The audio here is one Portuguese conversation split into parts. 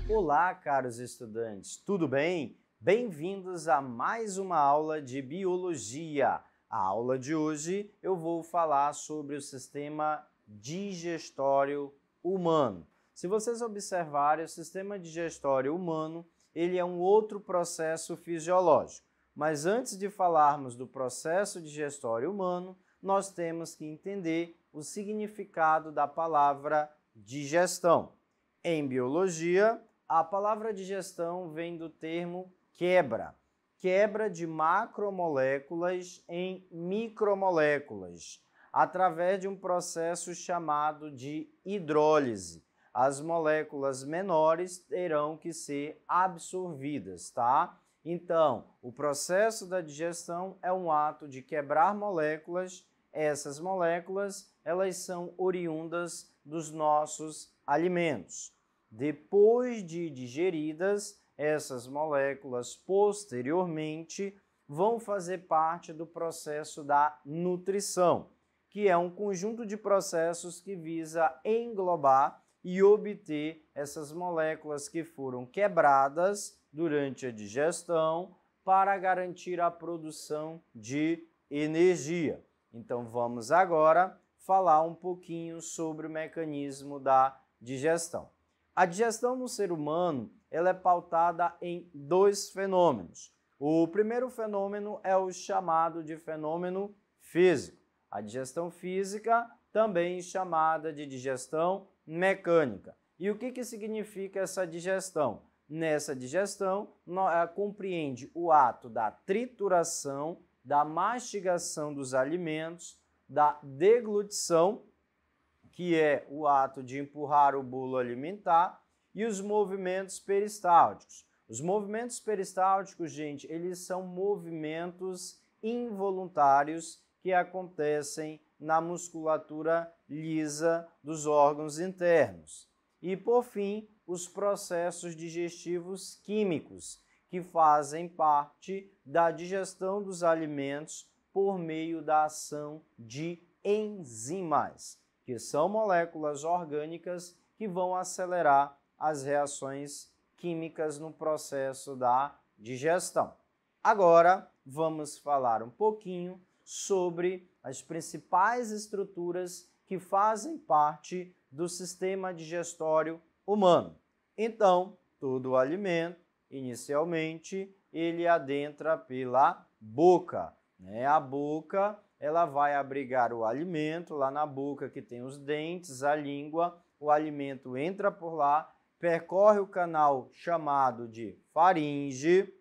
Olá, caros estudantes, tudo bem? Bem-vindos a mais uma aula de Biologia. A aula de hoje eu vou falar sobre o sistema digestório humano. Se vocês observarem, o sistema digestório humano, ele é um outro processo fisiológico. Mas antes de falarmos do processo digestório humano, nós temos que entender o significado da palavra digestão. Em biologia, a palavra digestão vem do termo quebra. Quebra de macromoléculas em micromoléculas, através de um processo chamado de hidrólise. As moléculas menores terão que ser absorvidas, tá? Então, o processo da digestão é um ato de quebrar moléculas. Essas moléculas, elas são oriundas dos nossos alimentos. Depois de digeridas, essas moléculas posteriormente vão fazer parte do processo da nutrição, que é um conjunto de processos que visa englobar e obter essas moléculas que foram quebradas durante a digestão para garantir a produção de energia. Então vamos agora falar um pouquinho sobre o mecanismo da digestão. A digestão no ser humano ela é pautada em dois fenômenos. O primeiro fenômeno é o chamado de fenômeno físico. A digestão física, também chamada de digestão mecânica. E o que significa essa digestão? Nessa digestão, compreende o ato da trituração, da mastigação dos alimentos, da deglutição, que é o ato de empurrar o bolo alimentar, e os movimentos peristálticos. Os movimentos peristálticos, gente, eles são movimentos involuntários que acontecem na musculatura lisa dos órgãos internos. E, por fim, os processos digestivos químicos, que fazem parte da digestão dos alimentos por meio da ação de enzimas, que são moléculas orgânicas que vão acelerar as reações químicas no processo da digestão. Agora, vamos falar um pouquinho sobre as principais estruturas que fazem parte do sistema digestório humano. Então, todo o alimento, inicialmente, ele adentra pela boca, né? A boca, ela vai abrigar o alimento, lá na boca que tem os dentes, a língua, o alimento entra por lá, percorre o canal chamado de faringe.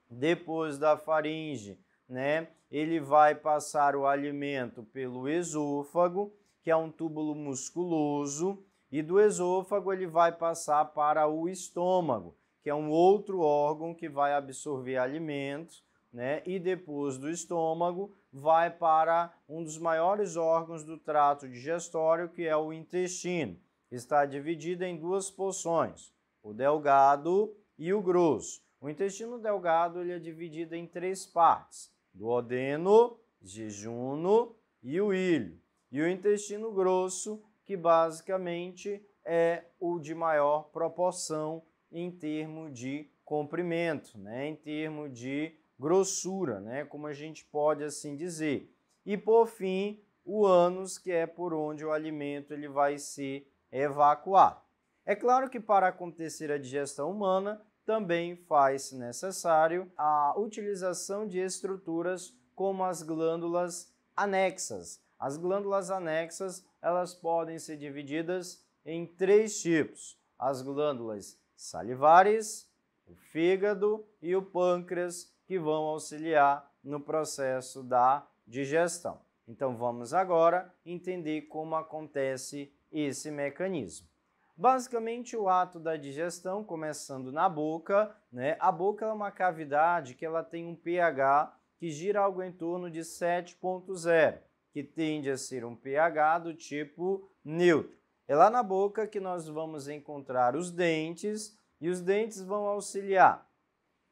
Depois da faringe, né, ele vai passar o alimento pelo esôfago, que é um túbulo musculoso, e do esôfago ele vai passar para o estômago, que é um outro órgão que vai absorver alimentos, né, e depois do estômago vai para um dos maiores órgãos do trato digestório, que é o intestino. Está dividido em duas porções, o delgado e o grosso. O intestino delgado ele é dividido em três partes, duodeno, jejunum e o ilho. E o intestino grosso, que basicamente é o de maior proporção em termos de comprimento, né? Em termos de grossura, né? Como a gente pode assim dizer. E por fim, o ânus, que é por onde o alimento ele vai ser evacuado. É claro que para acontecer a digestão humana, também faz necessário a utilização de estruturas como as glândulas anexas. As glândulas anexas, elas podem ser divididas em três tipos: as glândulas salivares, o fígado e o pâncreas, que vão auxiliar no processo da digestão. Então vamos agora entender como acontece esse mecanismo. Basicamente, o ato da digestão, começando na boca, né? A boca é uma cavidade que ela tem um pH que gira algo em torno de 7,0, que tende a ser um pH do tipo neutro. É lá na boca que nós vamos encontrar os dentes, e os dentes vão auxiliar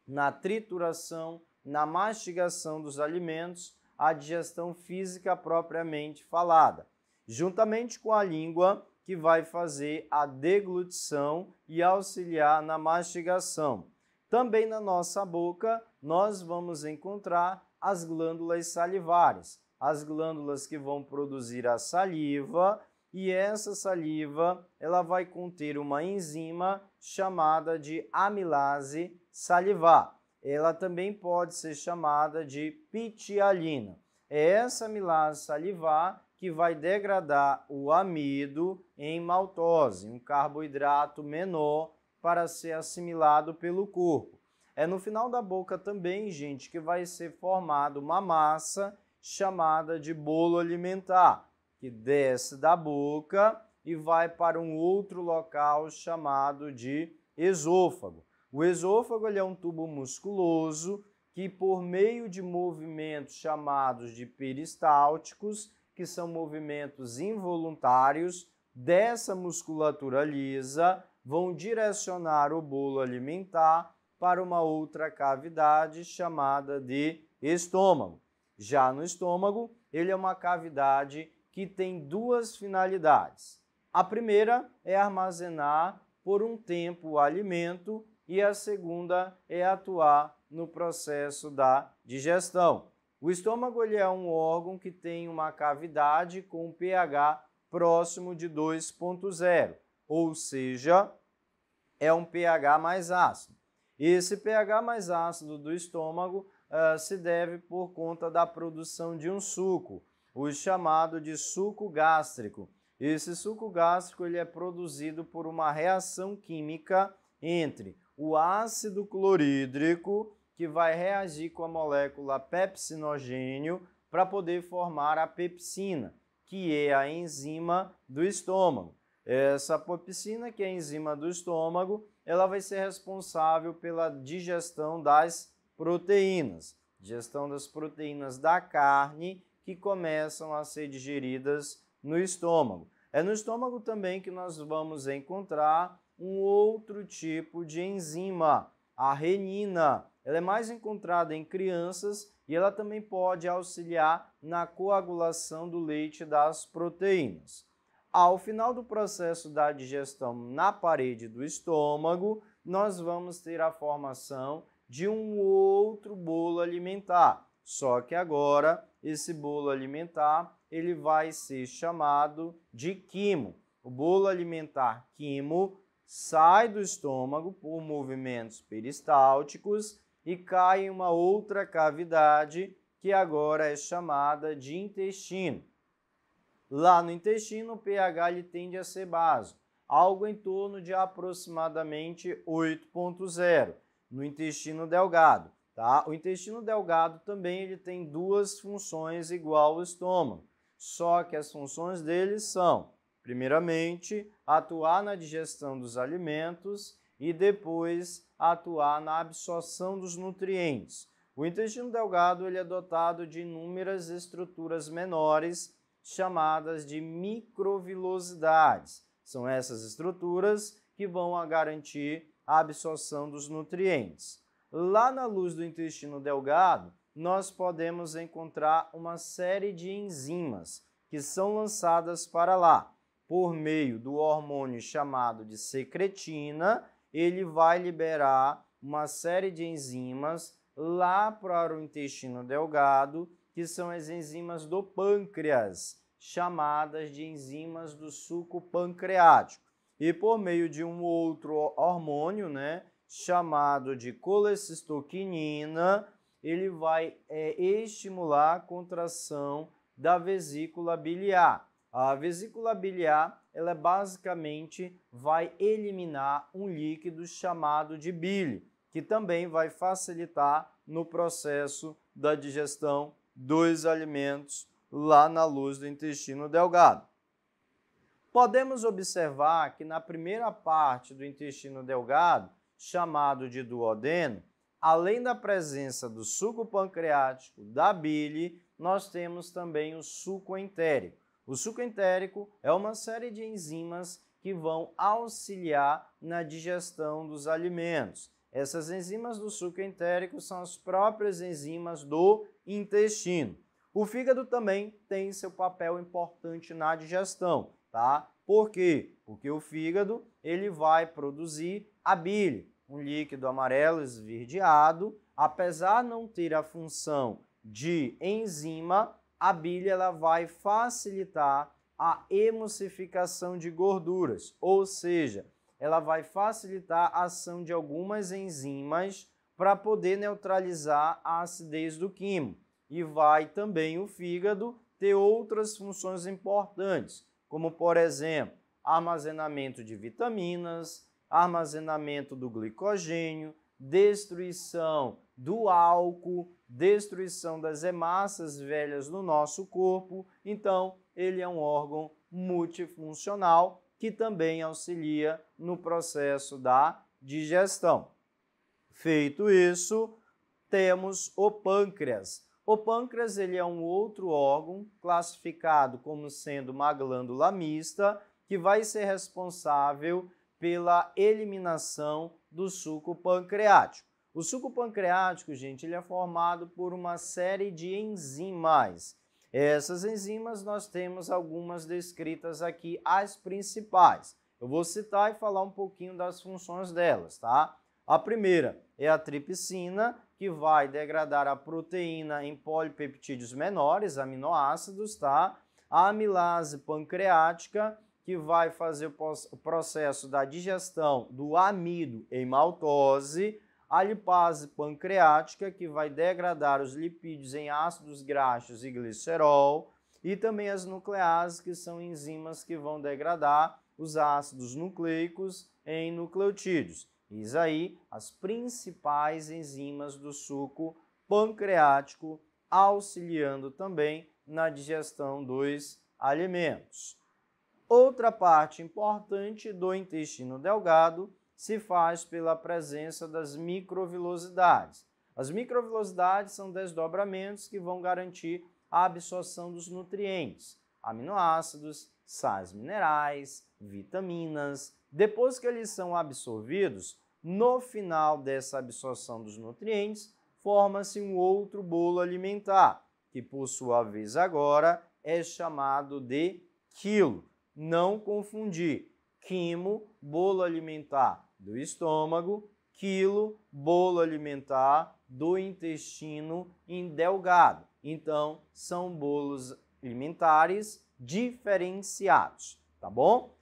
na trituração, na mastigação dos alimentos, a digestão física propriamente falada. Juntamente com a língua, que vai fazer a deglutição e auxiliar na mastigação. Também na nossa boca, nós vamos encontrar as glândulas salivares, as glândulas que vão produzir a saliva, e essa saliva ela vai conter uma enzima chamada de amilase salivar. Ela também pode ser chamada de pitialina. É essa amilase salivar que vai degradar o amido em maltose, um carboidrato menor para ser assimilado pelo corpo. É no final da boca também, gente, que vai ser formada uma massa chamada de bolo alimentar, que desce da boca e vai para um outro local chamado de esôfago. O esôfago ele é um tubo musculoso que, por meio de movimentos chamados de peristálticos, que são movimentos involuntários dessa musculatura lisa, vão direcionar o bolo alimentar para uma outra cavidade chamada de estômago. Já no estômago, ele é uma cavidade que tem duas finalidades. A primeira é armazenar por um tempo o alimento e a segunda é atuar no processo da digestão. O estômago ele é um órgão que tem uma cavidade com um pH próximo de 2,0, ou seja, é um pH mais ácido. Esse pH mais ácido do estômago se deve por conta da produção de um suco, o chamado de suco gástrico. Esse suco gástrico ele é produzido por uma reação química entre o ácido clorídrico, que vai reagir com a molécula pepsinogênio para poder formar a pepsina, que é a enzima do estômago. Essa pepsina, que é a enzima do estômago, ela vai ser responsável pela digestão das proteínas, digestão das proteínas da carne que começam a ser digeridas no estômago. É no estômago também que nós vamos encontrar um outro tipo de enzima, a renina. Ela é mais encontrada em crianças e ela também pode auxiliar na coagulação do leite das proteínas. Ao final do processo da digestão na parede do estômago, nós vamos ter a formação de um outro bolo alimentar. Só que agora esse bolo alimentar ele vai ser chamado de quimo. O bolo alimentar quimo sai do estômago por movimentos peristálticos e cai em uma outra cavidade que agora é chamada de intestino. Lá no intestino, o pH ele tende a ser básico, algo em torno de aproximadamente 8,0 no intestino delgado. Tá? O intestino delgado também ele tem duas funções igual ao estômago, só que as funções dele são, primeiramente, atuar na digestão dos alimentos e depois atuar na absorção dos nutrientes. O intestino delgado ele é dotado de inúmeras estruturas menores chamadas de microvilosidades. São essas estruturas que vão garantir a absorção dos nutrientes. Lá na luz do intestino delgado, nós podemos encontrar uma série de enzimas que são lançadas para lá. Por meio do hormônio chamado de secretina, ele vai liberar uma série de enzimas lá para o intestino delgado, que são as enzimas do pâncreas, chamadas de enzimas do suco pancreático. E por meio de um outro hormônio, chamado de colecistoquinina, ele vai estimular a contração da vesícula biliar. A vesícula biliar, ela basicamente vai eliminar um líquido chamado de bile, que também vai facilitar no processo da digestão dos alimentos lá na luz do intestino delgado. Podemos observar que na primeira parte do intestino delgado, chamado de duodeno, além da presença do suco pancreático, da bile, nós temos também o suco entérico. O suco entérico é uma série de enzimas que vão auxiliar na digestão dos alimentos. Essas enzimas do suco entérico são as próprias enzimas do intestino. O fígado também tem seu papel importante na digestão. tá? Por quê? Porque o fígado ele vai produzir a bile, um líquido amarelo esverdeado. Apesar de não ter a função de enzima, a bile ela vai facilitar a emulsificação de gorduras, ou seja, ela vai facilitar a ação de algumas enzimas para poder neutralizar a acidez do quimo. E vai também o fígado ter outras funções importantes, como, por exemplo, armazenamento de vitaminas, armazenamento do glicogênio, destruição do álcool, destruição das hemácias velhas no nosso corpo. Então, ele é um órgão multifuncional que também auxilia no processo da digestão. Feito isso, temos o pâncreas. O pâncreas ele é um outro órgão classificado como sendo uma glândula mista que vai ser responsável pela eliminação do suco pancreático. O suco pancreático, gente, ele é formado por uma série de enzimas. Essas enzimas nós temos algumas descritas aqui, as principais. Eu vou citar e falar um pouquinho das funções delas, tá? A primeira é a tripsina, que vai degradar a proteína em polipeptídeos menores, aminoácidos, tá? A amilase pancreática, que vai fazer o processo da digestão do amido em maltose. A lipase pancreática, que vai degradar os lipídios em ácidos graxos e glicerol. E também as nucleases, que são enzimas que vão degradar os ácidos nucleicos em nucleotídeos. Eis aí as principais enzimas do suco pancreático, auxiliando também na digestão dos alimentos. Outra parte importante do intestino delgado se faz pela presença das microvilosidades. As microvilosidades são desdobramentos que vão garantir a absorção dos nutrientes, aminoácidos, sais minerais, vitaminas. Depois que eles são absorvidos, no final dessa absorção dos nutrientes, forma-se um outro bolo alimentar, que por sua vez agora é chamado de quilo. Não confundir quimo, bolo alimentar do estômago, quilo, bolo alimentar do intestino delgado. Então, são bolos alimentares diferenciados, tá bom?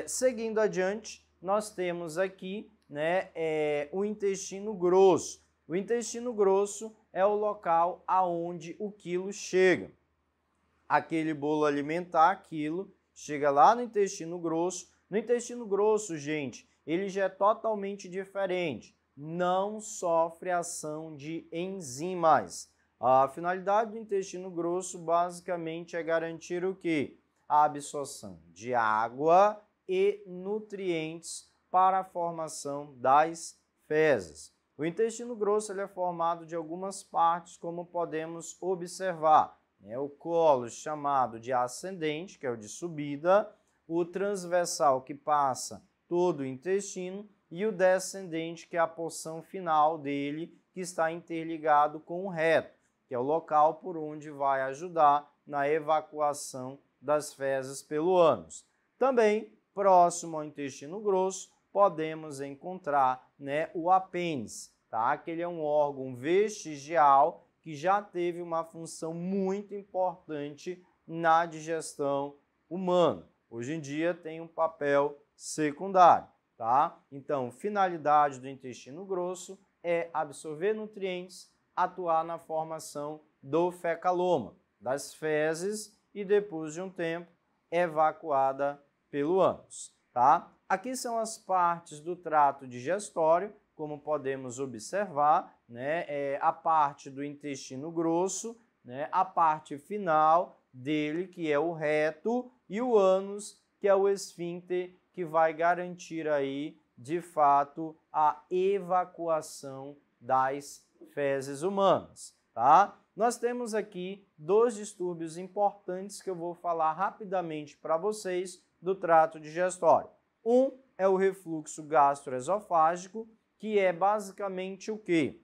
Seguindo adiante, nós temos aqui, né, o intestino grosso. O intestino grosso é o local aonde o quilo chega. Aquele bolo alimentar, quilo, chega lá no intestino grosso. No intestino grosso, gente, ele já é totalmente diferente. Não sofre ação de enzimas. A finalidade do intestino grosso basicamente é garantir o quê? A absorção de água e nutrientes para a formação das fezes. O intestino grosso ele é formado de algumas partes, como podemos observar. O colo chamado de ascendente, que é o de subida, o transversal que passa todo o intestino e o descendente, que é a porção final dele, que está interligado com o reto, que é o local por onde vai ajudar na evacuação das fezes pelo ânus. Também, próximo ao intestino grosso, podemos encontrar, né, o apêndice, tá? Que ele é um órgão vestigial que já teve uma função muito importante na digestão humana. Hoje em dia tem um papel secundário, tá? Então, finalidade do intestino grosso é absorver nutrientes, atuar na formação do fecaloma, das fezes, e depois de um tempo evacuada pelo ânus, tá? Aqui são as partes do trato digestório, como podemos observar, né? A parte do intestino grosso, né? A parte final dele, que é o reto, e o ânus, que é o esfíncter, que vai garantir aí, de fato, a evacuação das fezes humanas, tá? Nós temos aqui dois distúrbios importantes que eu vou falar rapidamente para vocês do trato digestório. Um é o refluxo gastroesofágico, que é basicamente o quê?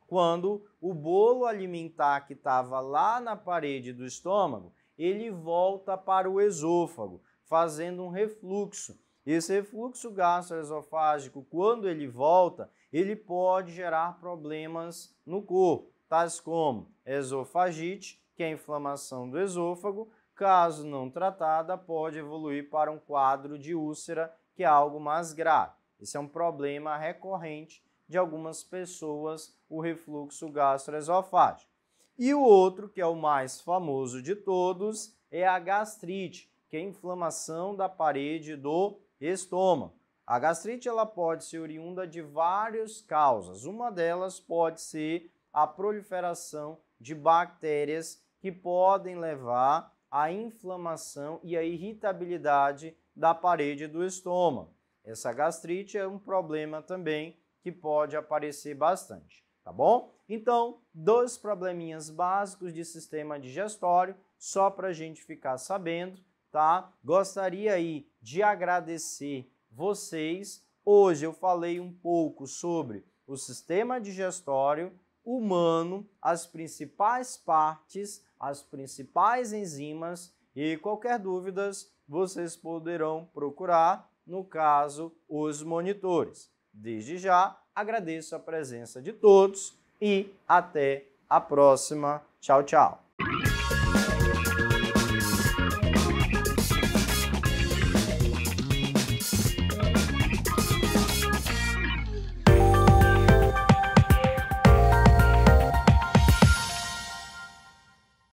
Quando o bolo alimentar que estava lá na parede do estômago, ele volta para o esôfago, fazendo um refluxo. Esse refluxo gastroesofágico, quando ele volta, ele pode gerar problemas no corpo, tais como esofagite, que é a inflamação do esôfago. Caso não tratada, pode evoluir para um quadro de úlcera, que é algo mais grave. Esse é um problema recorrente de algumas pessoas, o refluxo gastroesofágico. E o outro, que é o mais famoso de todos, é a gastrite, que é a inflamação da parede do estômago. A gastrite ela pode ser oriunda de várias causas. Uma delas pode ser a proliferação de bactérias que podem levar à inflamação e à irritabilidade da parede do estômago. Essa gastrite é um problema também que pode aparecer bastante, tá bom? Então, 2 probleminhas básicos de sistema digestório, só para a gente ficar sabendo, tá? Gostaria aí de agradecer vocês. Hoje eu falei um pouco sobre o sistema digestório humano, as principais partes, as principais enzimas, e qualquer dúvidas vocês poderão procurar, no caso, os monitores. Desde já, agradeço a presença de todos e até a próxima. Tchau, tchau!